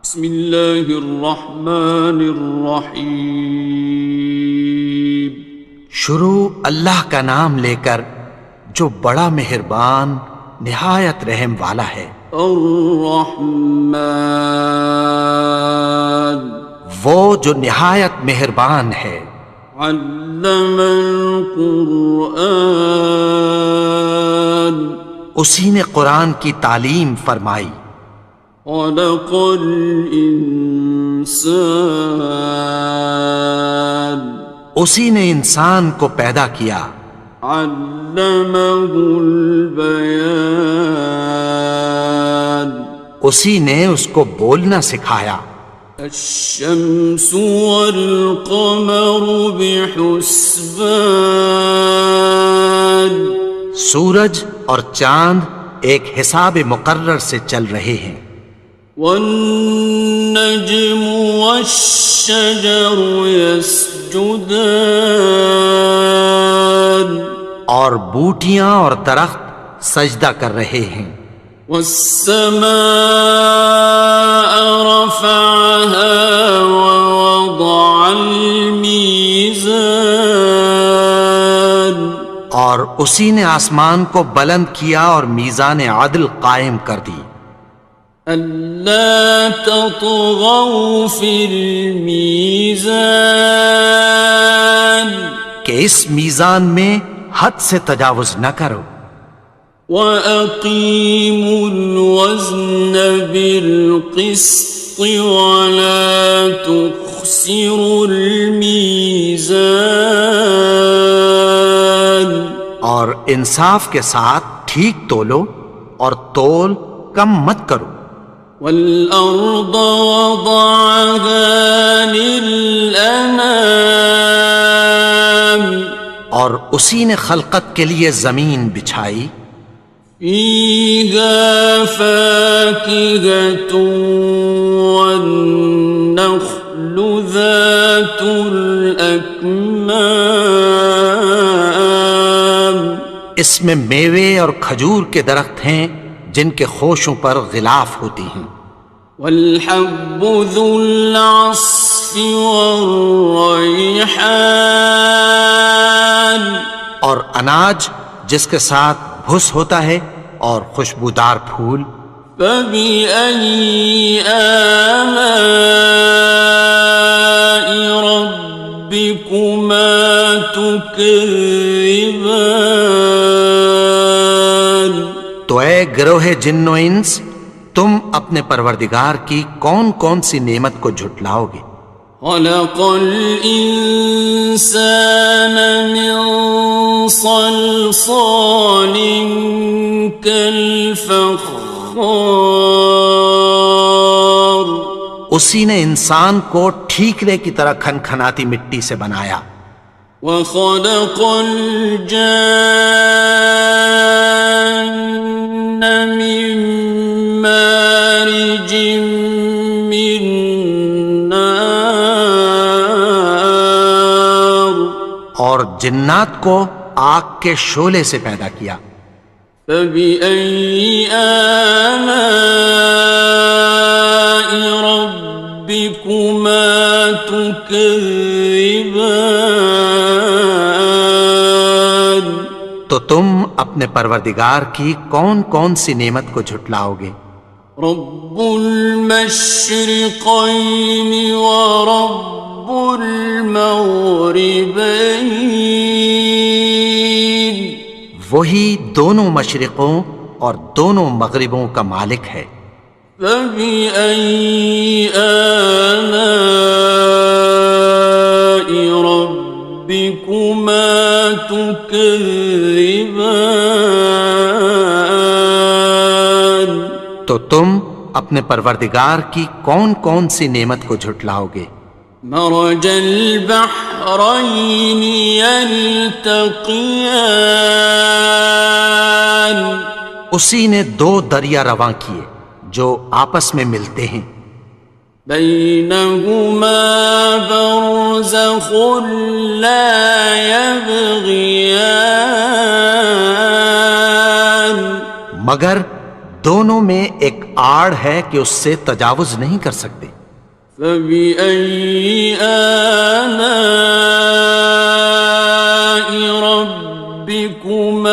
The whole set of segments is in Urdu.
بسم اللہ الرحمن الرحیم۔ شروع اللہ کا نام لے کر جو بڑا مہربان نہایت رحم والا ہے۔ الرحمن، وہ جو نہایت مہربان ہے۔ علم القرآن، اسی نے قرآن کی تعلیم فرمائی۔ خلق الانسان، اسی نے انسان کو پیدا کیا۔ علمہ البیان، اسی نے اس کو بولنا سکھایا۔ الشمس والقمر بحسبان، سورج اور چاند ایک حساب مقرر سے چل رہے ہیں۔ والنجم والشجر يسجدان، اور بوٹیاں اور درخت سجدہ کر رہے ہیں۔ والسماء رفعها ووضع الميزان، اور اسی نے آسمان کو بلند کیا اور میزان عدل قائم کر دی۔ ألا تطغوا في الميزان، کہ اس میزان میں حد سے تجاوز نہ کرو۔ وَأَقِيمُوا الْوَزْنَ بِالْقِسْطِ وَلَا تُخْسِرُوا الْمِيزَانَ، اور انصاف کے ساتھ ٹھیک تولو اور تول کم مت کرو۔ وَالْأَرْضَ وَضَعَهَا لِلْأَنَامِ، اور اسی نے خلقت کے لیے زمین بچھائی۔ فِيهَا فَاكِهَةٌ وَالنَّخْلُ ذَاتُ الْأَكْمَامِ، اس میں میوے اور کھجور کے درخت ہیں جن کے خوشوں پر غلاف ہوتی ہیں۔ وَالْحَبُّ ذُو الْعَصْفِ وَالرَّيْحَانِ، اور اناج جس کے ساتھ بھس ہوتا ہے اور خوشبودار پھول۔ فَبِأَيِّ آلَاءِ رَبِّكُمَا تُكَذِّبَانِ، تو اے گروہ جن و انس، تم اپنے پروردگار کی کون کون سی نعمت کو جھٹلاؤ گے؟ خَلَقَ الْإِنسَانَ مِنْ صَلْصَالٍ كَالْفَخَّارِ، اسی نے انسان کو ٹھیکرے کی طرح کھنکھناتی مٹی سے بنایا۔ وَخَلَقَ الْجَانَّ مِن مَّارِجٍ مِّن نَّارٍ، اور جنات کو آگ کے شعلے سے پیدا کیا۔ فَبِأَيِّ آلَاءِ رَبِّكُمَا تُكَذِّبَانِ، تو تم اپنے پروردگار کی کون کون سی نعمت کو جھٹلاؤ گے؟ رب المشرقین ورب المغربین، وہی دونوں مشرقوں اور دونوں مغربوں کا مالک ہے۔ فَبِأَيِّ آلَاءِ رَبِّكُمَا تُكَذِّبَانِ، تو تم اپنے پروردگار کی کون کون سی نعمت کو جھٹلاؤ گے؟ مرج البحرین یلتقیان، اسی نے دو دریا رواں کیے جو آپس میں ملتے ہیں۔ بینہما برزخ لا یبغیان، مگر دونوں میں ایک آڑ ہے کہ اس سے تجاوز نہیں کر سکتے۔ فبأي آلاء ربكما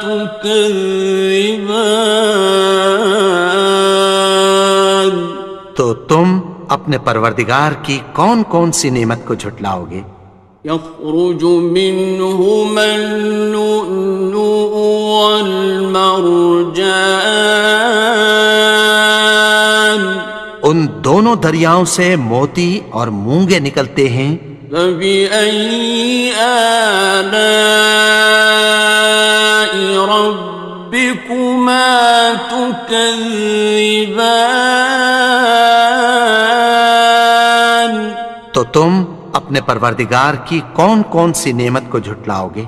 تكذبان؟ تو تم اپنے پروردگار کی کون کون سی نعمت کو جھٹلاؤ گے؟ يخرج منهما اللؤلؤ والمرجان ان دونوں دریاؤں سے موتی اور مونگے نکلتے ہیں۔ فبأي آلاء ربكما تكذبان؟ تو تم اپنے پروردگار کی کون کون سی نعمت کو جھٹلاؤ گے؟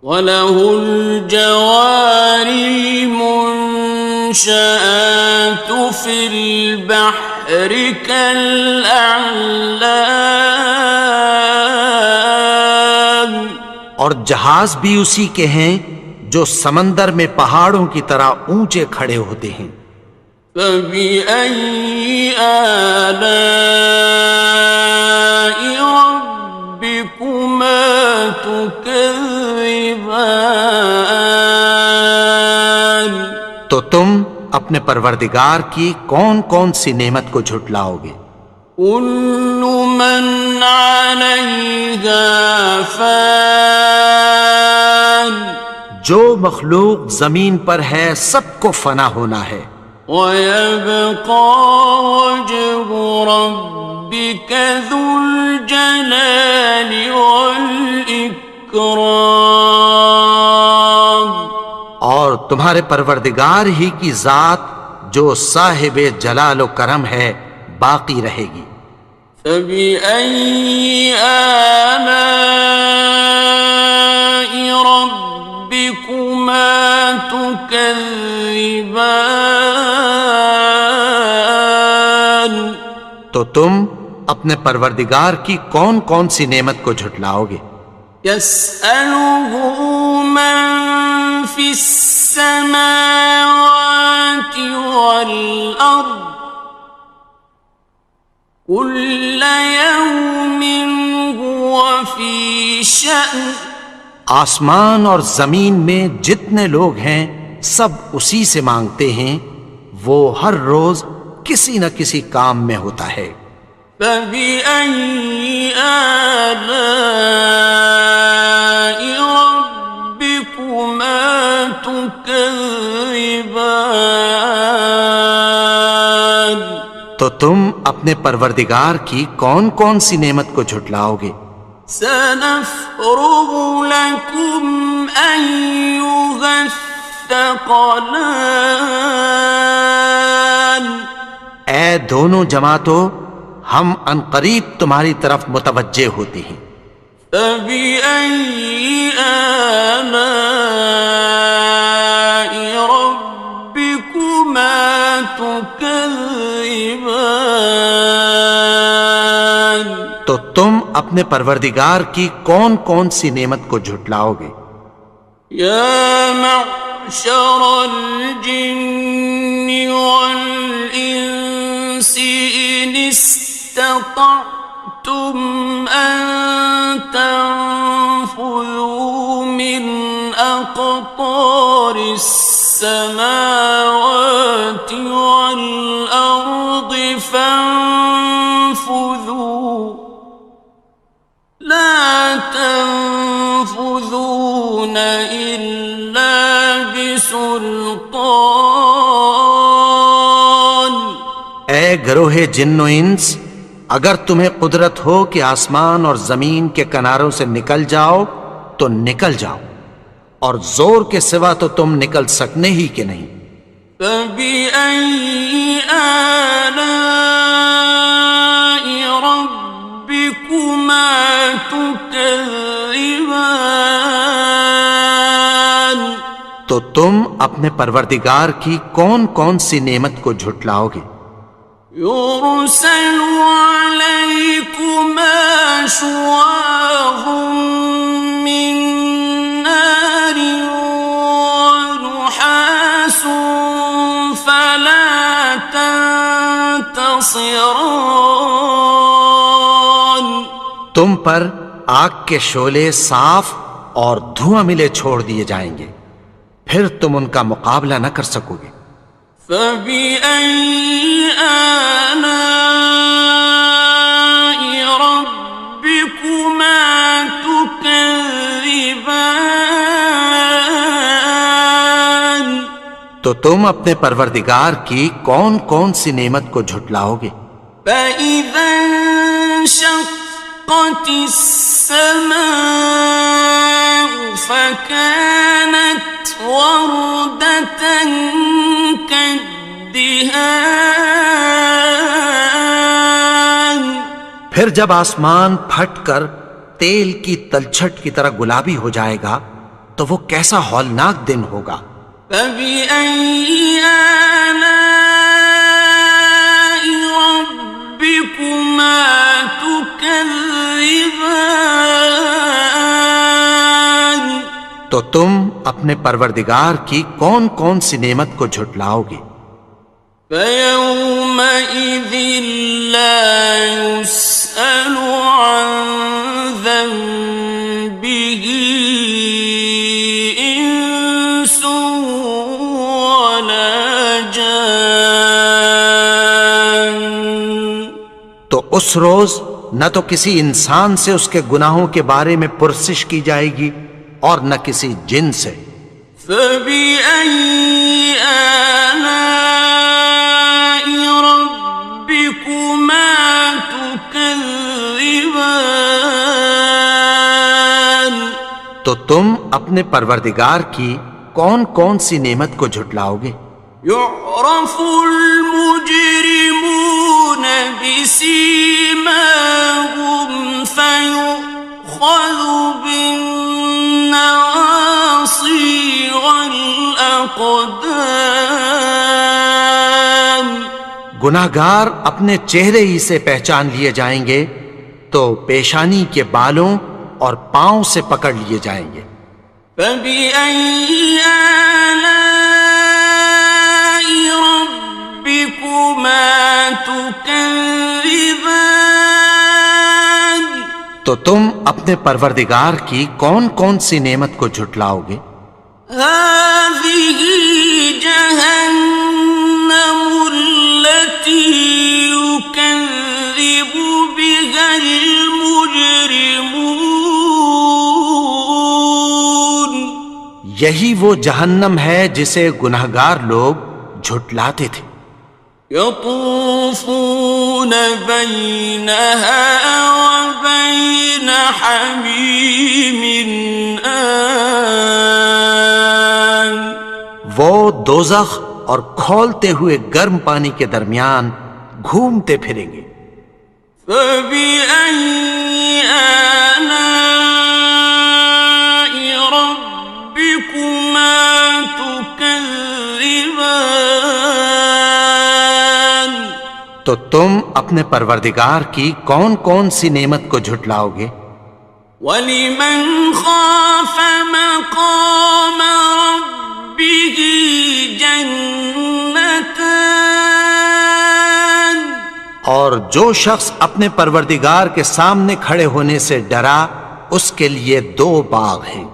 وَلَهُ الْجَوَارِ الْمُنشَآتُ فِي الْبَحْرِ كَالْأَعْلَامِ، اور جہاز بھی اسی کے ہیں جو سمندر میں پہاڑوں کی طرح اونچے کھڑے ہوتے ہیں۔ فَبِأَيِّ آلَاءِ رَبِّكُمَا تُكَذِّبَانِ؟ تو تم اپنے پروردگار کی کون کون سی نعمت کو جھٹلاؤ گے؟ كُلُّ مَنْ عَلَيْهَا فَانٍ، جو مخلوق زمین پر ہے سب کو فنا ہونا ہے۔ وَيَبْقَى وَجْهُ رَبِّكَ ذُو الْجَلَالِ وَالْإِكْرَامِ، اور تمہارے پروردگار ہی کی ذات جو صاحب جلال و کرم ہے باقی رہے گی۔ فَبِأَيِّ آلَاءِ رَبِّكُمَا تُكَذِّبَانِ؟ تو تم اپنے پروردگار کی کون کون سی نعمت کو جھٹلاؤ گے؟ يَسْأَلُهُ مَن فِي السَّمَاوَاتِ وَالْأَرْضِ كُلَّ يَوْمٍ هُوَ فِي شَأْنٍ، آسمان اور زمین میں جتنے لوگ ہیں سب اسی سے مانگتے ہیں، وہ ہر روز کسی نہ کسی کام میں ہوتا ہے۔ فَبِأَيِّ آلَاءِ رَبِّكُمَا تُكَذِّبَانِ؟ تو تم اپنے پروردگار کی کون کون سی نعمت کو جھٹلاؤ گے؟ سَنَفْرُغُ لَكُمْ أَيُّهَ الثَّقَلَانِ، اے دونوں جماعتوں، ہم عنقریب تمہاری طرف متوجہ ہوتے ہیں۔ فَبِأَيِّ آلَاءِ رَبِّكُمَا تُكَذِّبَانِ؟ تو تم اپنے پروردگار کی کون کون سی نعمت کو جھٹلاؤ گے؟ يَا مَعْشَرَ الْجِنِّ وَالْإِنسِ إِنِ اسْتَطَعْتُمْ أَن تَنفُذُوا مِنْ أَقْطَارِ السَّمَاوَاتِ وَالْأَرْضِ فَانفُذُوا لَا تَنفُذُونَ إِلَّا بِسُلْطَانٍ۔ اے گروہ جن و انس، اگر تمہیں قدرت ہو کہ آسمان اور زمین کے کناروں سے نکل جاؤ تو نکل جاؤ، اور زور کے سوا تو تم نکل سکنے ہی کہ نہیں۔ فَبِأَيِّ آلَاءِ رَبِّكُمَا تُكَذِّبَانِ؟ تو تم اپنے پروردگار کی کون کون سی نعمت کو جھٹلاؤ گے؟ يُرْسَلُ عَلَيْكُمَا شُوَاظٌ مِّن نَّارٍ وَنُحَاسٌ فَلَا خاسران. تم پر آگ کے شعلے صاف اور دھواں ملے چھوڑ دیے جائیں گے، پھر تم ان کا مقابلہ نہ کر سکو گے۔ فَبِأَيِّ آلَاءِ رَبِّكُمَا تُكَذِّبَانِ. تو تم اپنے پروردگار کی کون کون سی نعمت کو جھٹلاؤ گے؟ فَإِذَا انشَقَّتِ السَّمَاءُ فَكَانَتْ وَرْدَةً كَالدِّهَانِ. پھر جب آسمان پھٹ کر تیل کی تلچھٹ کی طرح گلابی ہو جائے گا تو وہ کیسا ہولناک دن ہوگا۔ فَبِأَيِّ آلَاءِ رَبِّكُمَا تُكَذِّبَانِ. تو تم اپنے پروردگار کی کون کون سی نعمت کو جھٹلاؤ گے؟ فَيَوْمَئِذٍ لَا يُسْأَلُ عَنْ ذَنبِهِ إِنسٌ وَلَا جَانٌ. تو اس روز نہ تو کسی انسان سے اس کے گناہوں کے بارے میں پرسش کی جائے گی اور نہ کسی جن سے۔ فَبِأَيِّ آلَاءِ رَبِّكُمَا تُكَذِّبَانِ. تو تم اپنے پروردگار کی کون کون سی نعمت کو جھٹلاؤ گے؟ يُعْرَفُ الْمُجْرِمُونَ بِسِيمَاهُمْ فَيُؤْخَذُ بِالنَّوَاصِي وَالْأَقْدَامِ. گناہگار اپنے چہرے ہی سے پہچان لیے جائیں گے تو پیشانی کے بالوں اور پاؤں سے پکڑ لیے جائیں گے۔ فَبِأَيِّ آلَاءِ رَبِّكُمَا تُكَذِّبَانِ. تو تم اپنے پروردگار کی کون کون سی نعمت کو جھٹلاؤ گے؟ هَٰذِهِ جَهَنَّمُ الَّتِي يُكَذِّبُ بِهَا الْمُجْرِمُونَ. یہی وہ جہنم ہے جسے گناہگار لوگ جھٹلاتے تھے۔ يَطُوفُونَ بَيْنَهَا وَبَيْنَ حَمِيمٍ آنٍ. وہ دوزخ اور کھولتے ہوئے گرم پانی کے درمیان گھومتے پھریں گے۔ فَبِأَيِّ آلَاءِ رَبِّكُمَا تُكَذِّبَانِ. تو تم اپنے پروردگار کی کون کون سی نعمت کو جھٹلاؤ گے؟ وَلِمَنْ خَافَ مَقَامَ رَبِّهِ جَنَّتَانِ. اور جو شخص اپنے پروردگار کے سامنے کھڑے ہونے سے ڈرا اس کے لیے دو باغ ہیں۔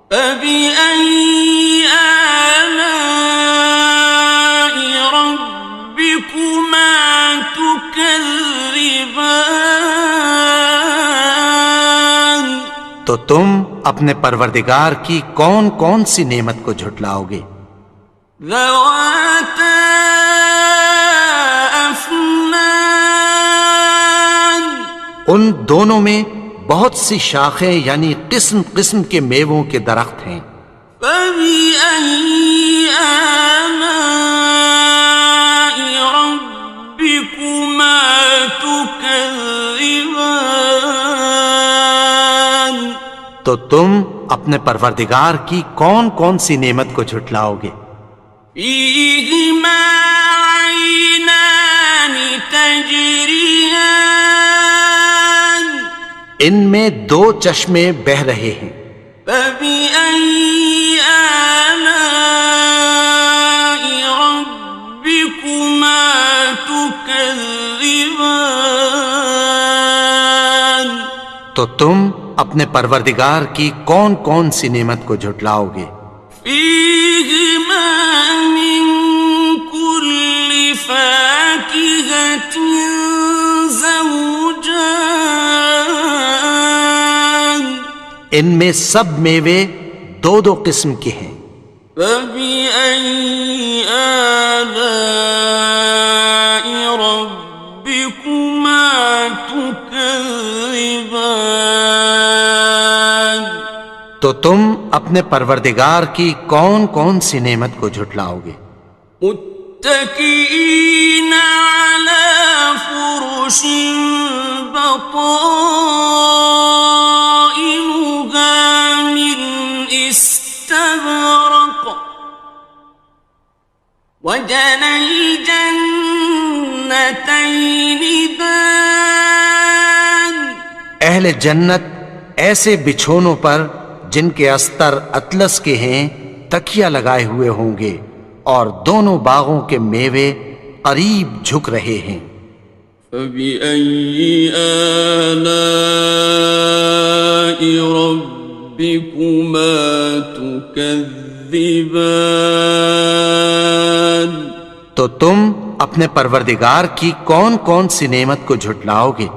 فَبِأَيِّ آلَاءِ رَبِّكُمَا تُكَذِّبَانِ. تو تم اپنے پروردگار کی کون کون سی نعمت کو جھٹلاؤ گے؟ ذَوَاتَا أَفْنَانٍ. ان دونوں میں بہت سی شاخیں یعنی قسم قسم کے میووں کے درخت ہیں۔ فَبِأَيِّ آلَاءِ رَبِّكُمَا تُكَذِّبَانِ. تو تم اپنے پروردگار کی کون کون سی نعمت کو جھٹلاؤ گے؟ فِيهِمَا عَيْنَانِ تَجْرِيَانِ. ان میں دو چشمے بہہ رہے ہیں۔ فَبِأَيِّ آلَاءِ رَبِّكُمَا تُكَذِّبَانِ. تو تم اپنے پروردگار کی کون کون سی نعمت کو جھٹلاؤ گے؟ فيهما من كل فاكهة زوجان ان میں سب میوے دو دو قسم کے ہیں۔ فبأي آلاء ربكما تكذبان تو تم اپنے پروردگار کی کون کون سی نعمت کو جھٹلاؤ گے؟ متكئين على فرش بطائنها من استبرق وجنى الجنتين دان اہل جنت ایسے بچھونوں پر جن کے استر اطلس کے ہیں تکیہ لگائے ہوئے ہوں گے، اور دونوں باغوں کے میوے قریب جھک رہے ہیں۔ فبأي آلاء ربكما تكذبان تو تم اپنے پروردگار کی کون کون سی نعمت کو جھٹلاؤ گے؟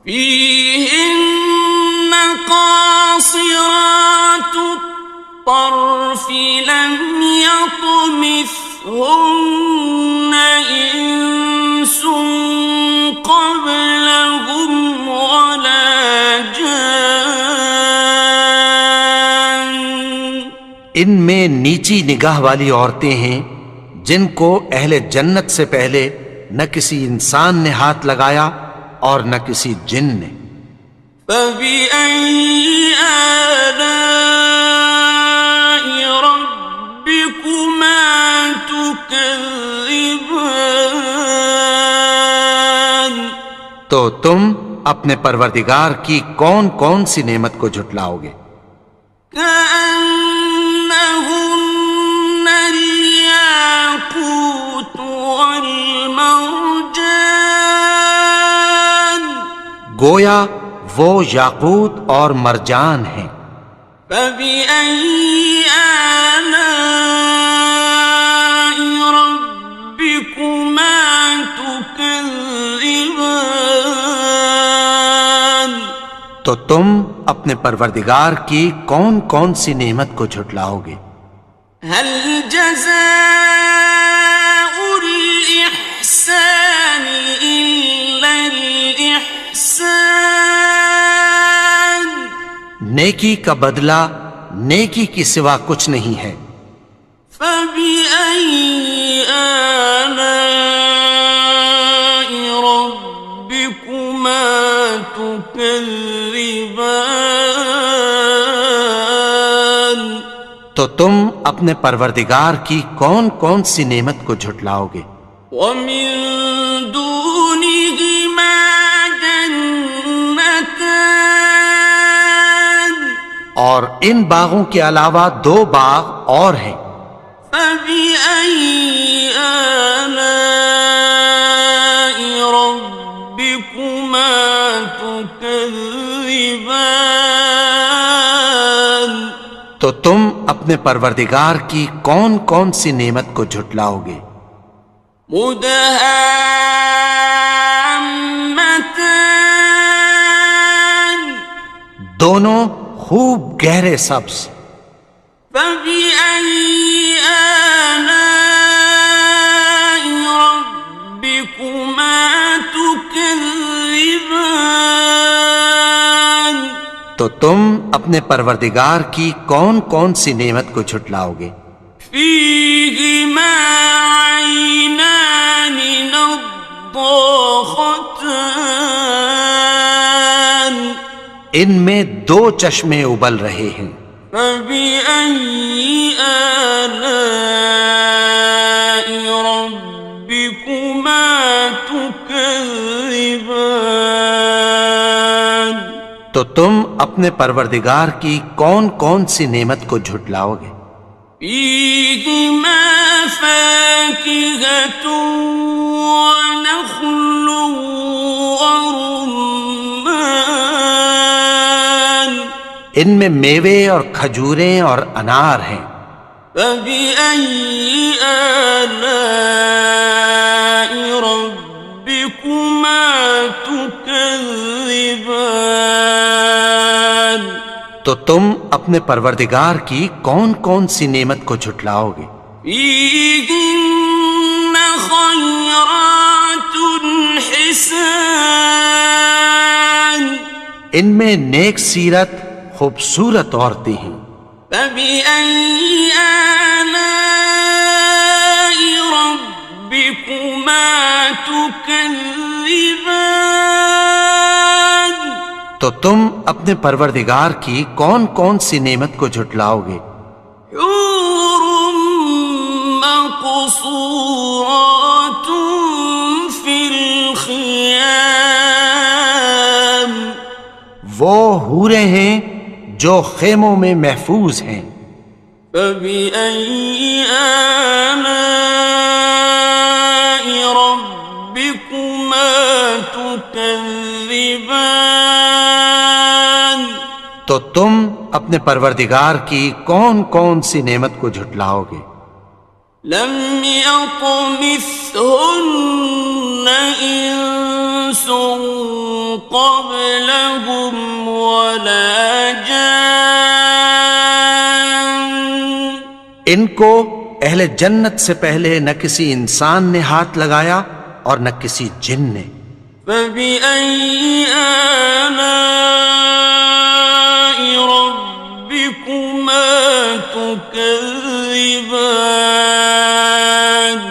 فيهن قاصرات الطرف لم يطمثهن إنس قبلهم ولا جان ان میں نیچی نگاہ والی عورتیں ہیں جن کو اہل جنت سے پہلے نہ کسی انسان نے ہاتھ لگایا اور نہ کسی جن نے۔ فبأي آلاء ربكما تكذبان تو تم اپنے پروردگار کی کون کون سی نعمت کو جھٹلاؤ گے؟ كأنهن الياقوت والمرجان گویا وہ یاقوت اور مرجان ہیں۔ فبأي آلاء ربكما تكذبان تو تم اپنے پروردگار کی کون کون سی نعمت کو جھٹلاؤ گے؟ هل جزاء الإحسان إلا الإحسان نیکی کا بدلہ نیکی کی سوا کچھ نہیں ہے۔ فبأي آلاء ربكما تكذبان تو تم اپنے پروردگار کی کون کون سی نعمت کو جھٹلاؤ گے؟ ومن دونهما جنتان اور ان باغوں کے علاوہ دو باغ اور ہیں۔ فبأي آلاء ربكما تكذبان تو تم اپنے پروردگار کی کون کون سی نعمت کو جھٹلاؤ گے؟ مدهامتان دونوں خوب گہرے سبز۔ فبأي آلاء ربكما تكذبان تو تم اپنے پروردگار کی کون کون سی نعمت کو جھٹلاؤ گے؟ فيهما عينان نضاختان ان میں دو چشمے ابل رہے ہیں۔ فبأي آلاء ربكما تكذبان تو تم اپنے پروردگار کی کون کون سی نعمت کو جھٹلاؤ گے؟ فيهما فاكهة ونخل ورمان ان میں میوے اور کھجوریں اور انار ہیں۔ فبأي آلاء ربكما تكذبان؟ تو تم اپنے پروردگار کی کون کون سی نعمت کو جھٹلاؤ گے؟ فيهن خيرات حسان، ان میں نیک سیرت خوبصورت عورتیں ہیں۔ فبأي آلاء ربكما تكذبان؟ تو تم اپنے پروردگار کی کون کون سی نعمت کو جھٹلاؤ گے؟ حور مقصورات في الخيام، وہ حوریں ہیں جو خیموں میں محفوظ ہیں۔ فبأي آلاء ربكما تكذبان؟ تو تم اپنے پروردگار کی کون کون سی نعمت کو جھٹلاؤ گے؟ لم يطمثهن إنس قبلهم ولا جان، ان کو اہل جنت سے پہلے نہ کسی انسان نے ہاتھ لگایا اور نہ کسی جن نے۔ فبأي آلاء ربكما تكذبان؟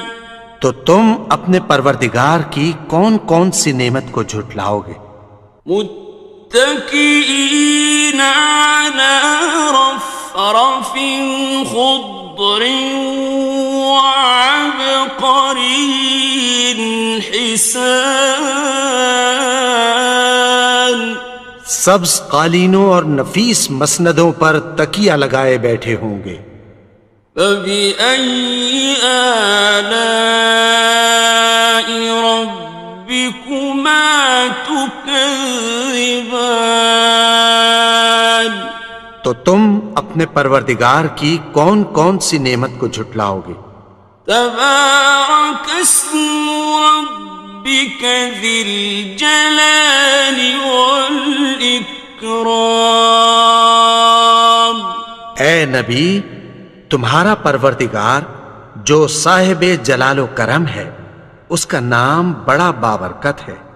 تو تم اپنے پروردگار کی کون کون سی نعمت کو جھٹلاؤ گے؟ متكئين على رفرف خضر وعبقري حسان، سبز قالینوں اور نفیس مسندوں پر تکیہ لگائے بیٹھے ہوں گے۔ فبأي آلاء ربكما تكذبان؟ تو تم اپنے پروردگار کی کون کون سی نعمت کو جھٹلاؤ گے؟ تبارك اسم ربك ذي الجلال والإكرام۔ اے نبی، تمہارا پروردگار جو صاحب جلال و کرم ہے، اس کا نام بڑا بابرکت ہے۔